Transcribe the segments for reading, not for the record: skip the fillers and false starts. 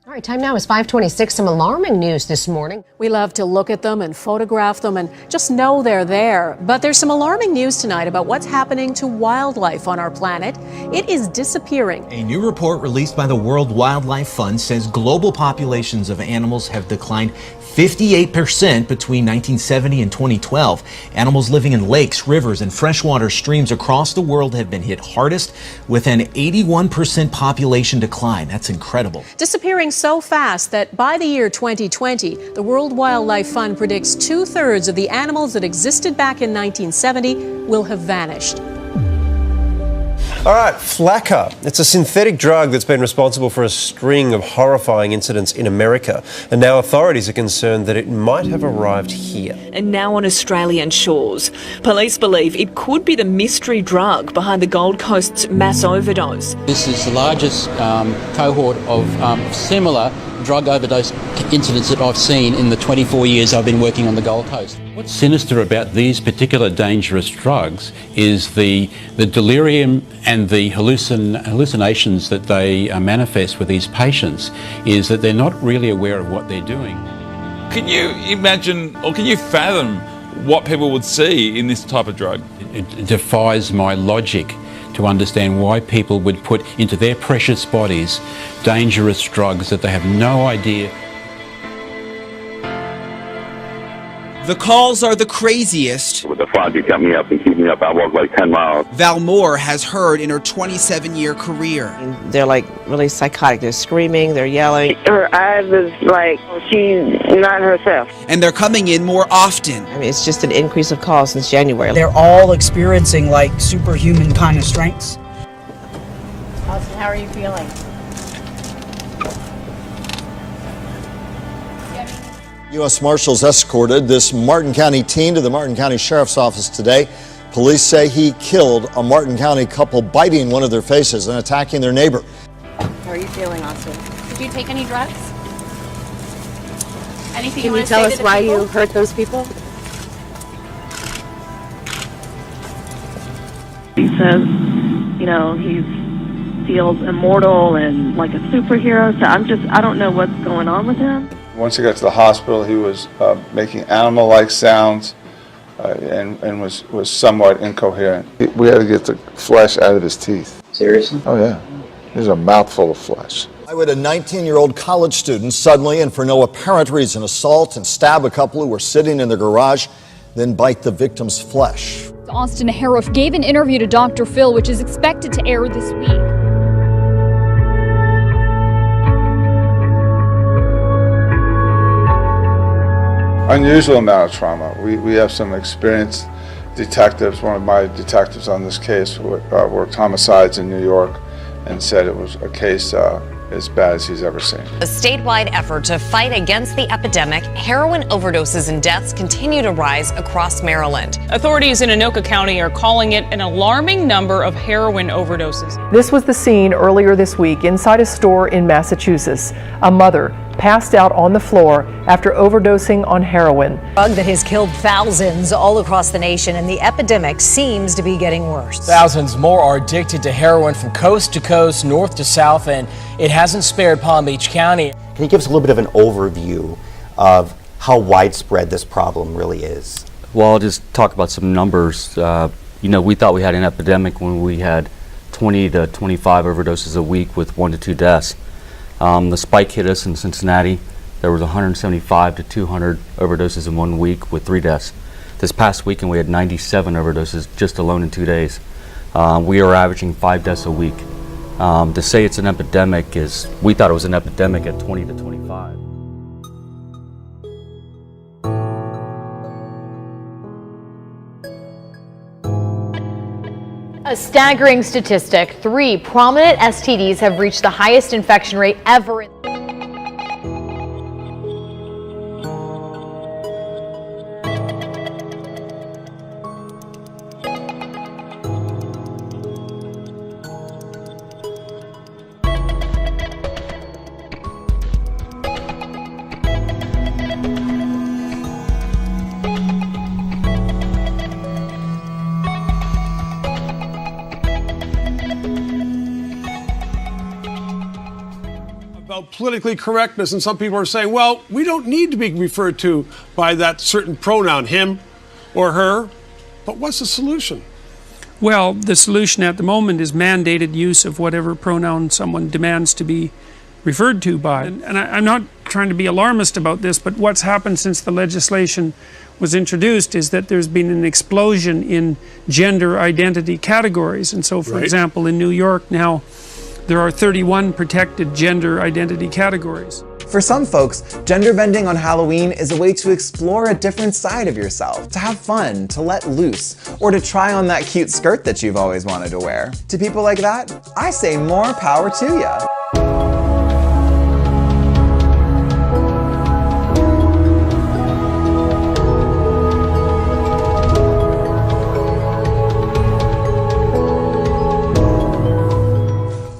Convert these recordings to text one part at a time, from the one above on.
All right, time now is 5:26. Some alarming news this morning. We love to look at them and photograph them and just know they're there. But there's some alarming news tonight about what's happening to wildlife on our planet. It is disappearing. A new report released by the World Wildlife Fund says global populations of animals have declined 58% between 1970 and 2012. Animals living in lakes, rivers, and freshwater streams across the world have been hit hardest, with an 81% population decline. That's incredible. Disappearing so fast that by the year 2020, the World Wildlife Fund predicts 2/3 of the animals that existed back in 1970 will have vanished. All right, Flakka. It's a synthetic drug that's been responsible for a string of horrifying incidents in America. And now authorities are concerned that it might have arrived here. And now on Australian shores. Police believe it could be the mystery drug behind the Gold Coast's mass overdose. This is the largest cohort of similar drug overdose incidents that I've seen in the 24 years I've been working on the Gold Coast. What's sinister about these particular dangerous drugs is the delirium and the hallucinations that they manifest with these patients, is that they're not really aware of what they're doing. Can you imagine, or can you fathom what people would see in this type of drug? It defies my logic to understand why people would put into their precious bodies dangerous drugs that they have no idea. The calls are the craziest. With the fog, it kept me up and keep me up. I walked like 10 miles. Val Moore has heard in her 27-year career. They're like really psychotic. They're screaming, they're yelling. Her eyes is like she's not herself. And they're coming in more often. I mean, it's just an increase of calls since January. They're all experiencing like superhuman kind of strengths. Austin, how are you feeling? U.S. Marshals escorted this Martin County teen to the Martin County Sheriff's Office today. Police say he killed a Martin County couple biting one of their faces and attacking their neighbor. How are you feeling, Austin? Did you take any drugs? Anything Can you tell us why you hurt those people? He says, you know, he feels immortal and like a superhero. So I don't know what's going on with him. Once he got to the hospital, he was making animal-like sounds and was somewhat incoherent. We had to get the flesh out of his teeth. Seriously? Oh, yeah. There's a mouthful of flesh. I would a 19-year-old college student suddenly and for no apparent reason assault and stab a couple who were sitting in their garage, then bite the victim's flesh. Austin Harroff gave an interview to Dr. Phil, which is expected to air this week. Unusual amount of trauma. We have some experienced detectives. One of my detectives on this case worked homicides in New York and said it was a case as bad as he's ever seen. A statewide effort to fight against the epidemic, heroin overdoses and deaths continue to rise across Maryland. Authorities in Anoka County are calling it an alarming number of heroin overdoses. This was the scene earlier this week inside a store in Massachusetts. A mother passed out on the floor after overdosing on heroin. A drug that has killed thousands all across the nation, and the epidemic seems to be getting worse. Thousands more are addicted to heroin from coast to coast, north to south, and it hasn't spared Palm Beach County. Can you give us a little bit of an overview of how widespread this problem really is? Well, I'll just talk about some numbers. We thought we had an epidemic when we had 20 to 25 overdoses a week with 1 to 2 deaths. The spike hit us in Cincinnati. There was 175 to 200 overdoses in 1 week with 3 deaths. This past weekend we had 97 overdoses just alone in 2 days. We are averaging 5 deaths a week. To say it's an epidemic is, we thought it was an epidemic at 20 to 25. A staggering statistic, 3 prominent STDs have reached the highest infection rate ever. politically correctness, and some people are saying, well, we don't need to be referred to by that certain pronoun, him or her. But what's the solution? Well, the solution at the moment is mandated use of whatever pronoun someone demands to be referred to by. And I'm not trying to be alarmist about this, but what's happened since the legislation was introduced is that there's been an explosion in gender identity categories. And so, for example, in New York now, there are 31 protected gender identity categories. For some folks, gender bending on Halloween is a way to explore a different side of yourself, to have fun, to let loose, or to try on that cute skirt that you've always wanted to wear. To people like that, I say more power to ya.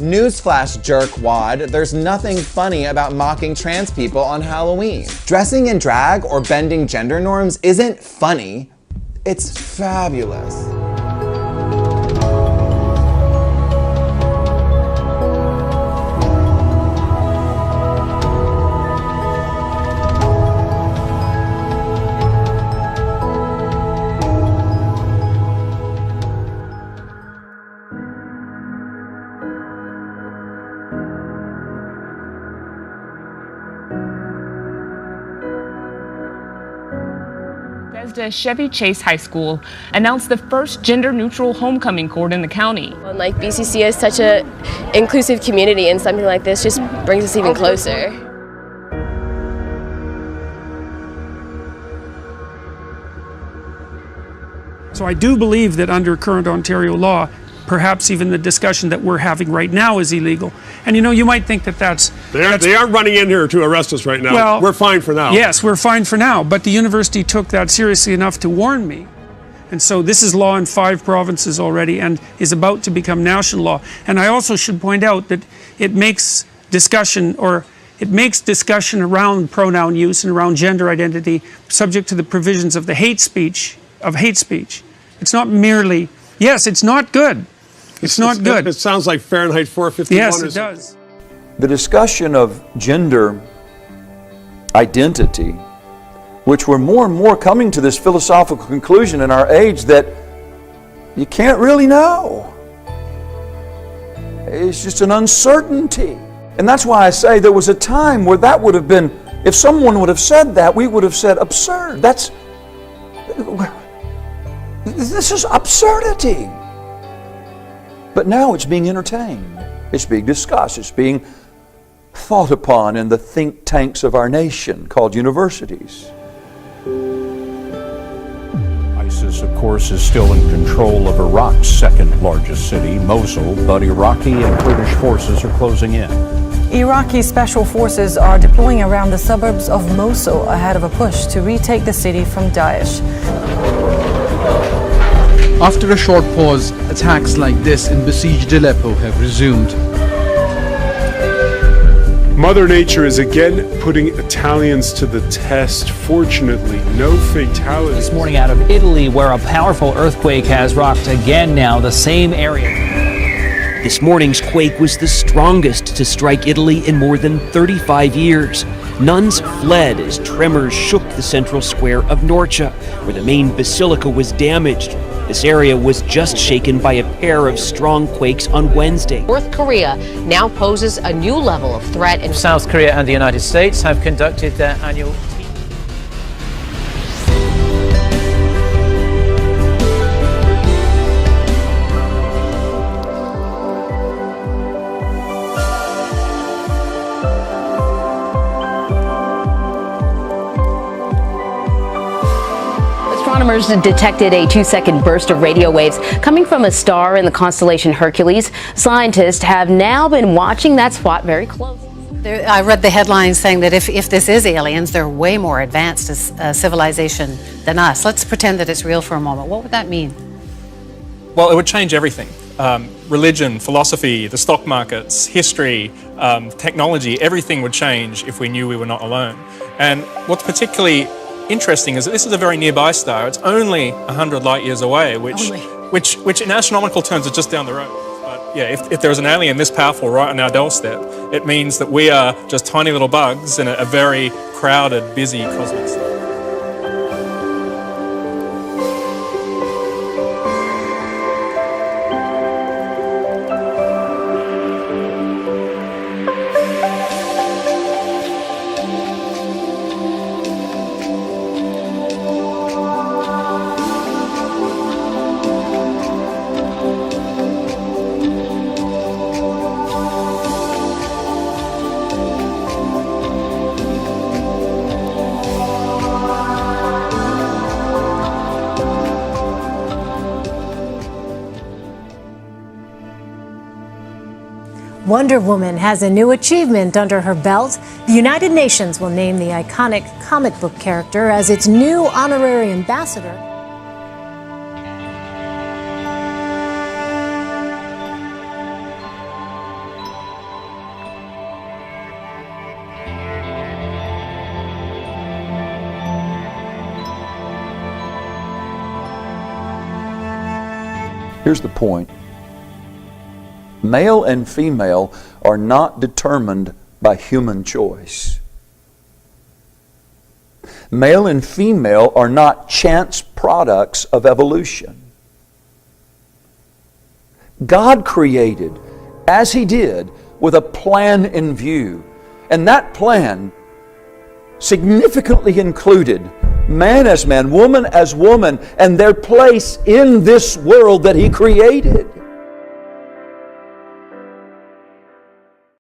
Newsflash, jerkwad, there's nothing funny about mocking trans people on Halloween. Dressing in drag or bending gender norms isn't funny, it's fabulous. Bethesda Chevy Chase High School announced the first gender-neutral homecoming court in the county. Like BCC is such an inclusive community, and something like this just brings us even closer. So I do believe that under current Ontario law, perhaps even the discussion that we're having right now is illegal. And you know, you might think that that's... They aren't running in here to arrest us right now. Well, we're fine for now. Yes, we're fine for now. But the university took that seriously enough to warn me. And so this is law in 5 provinces already and is about to become national law. And I also should point out that it makes discussion around pronoun use and around gender identity subject to the provisions of the hate speech. It's not merely... Yes, it's not good. It's not good. It sounds like Fahrenheit 451. Yes, it does. The discussion of gender identity, which we're more and more coming to this philosophical conclusion in our age that you can't really know. It's just an uncertainty. And that's why I say there was a time where that would have been, if someone would have said that, we would have said absurd. This is absurdity. But now it's being entertained. It's being discussed. It's being thought upon in the think tanks of our nation called universities. ISIS, of course, is still in control of Iraq's second largest city, Mosul, but Iraqi and Kurdish forces are closing in. Iraqi special forces are deploying around the suburbs of Mosul ahead of a push to retake the city from Daesh. After a short pause, attacks like this in besieged Aleppo have resumed. Mother Nature is again putting Italians to the test. Fortunately, no fatalities. This morning out of Italy, where a powerful earthquake has rocked again now the same area. This morning's quake was the strongest to strike Italy in more than 35 years. Nuns fled as tremors shook the central square of Norcia, where the main basilica was damaged. This area was just shaken by a pair of strong quakes on Wednesday. North Korea now poses a new level of threat. And South Korea and the United States have conducted their annual... Astronomers detected a 2-second burst of radio waves coming from a star in the constellation Hercules. Scientists have now been watching that spot very close. I read the headlines saying that if this is aliens, they're way more advanced as civilization than us. Let's pretend that it's real for a moment. What would that mean? Well, it would change everything. Religion, philosophy, the stock markets, history, technology, everything would change if we knew we were not alone. And what's particularly interesting is that this is a very nearby star. It's only 100 light years away, which in astronomical terms is just down the road. But if there was an alien this powerful right on our doorstep, it means that we are just tiny little bugs in a very crowded, busy cosmic system. Wonder Woman has a new achievement under her belt. The United Nations will name the iconic comic book character as its new honorary ambassador. Here's the point. Male and female are not determined by human choice. Male and female are not chance products of evolution. God created, as He did, with a plan in view. And that plan significantly included man as man, woman as woman, and their place in this world that He created.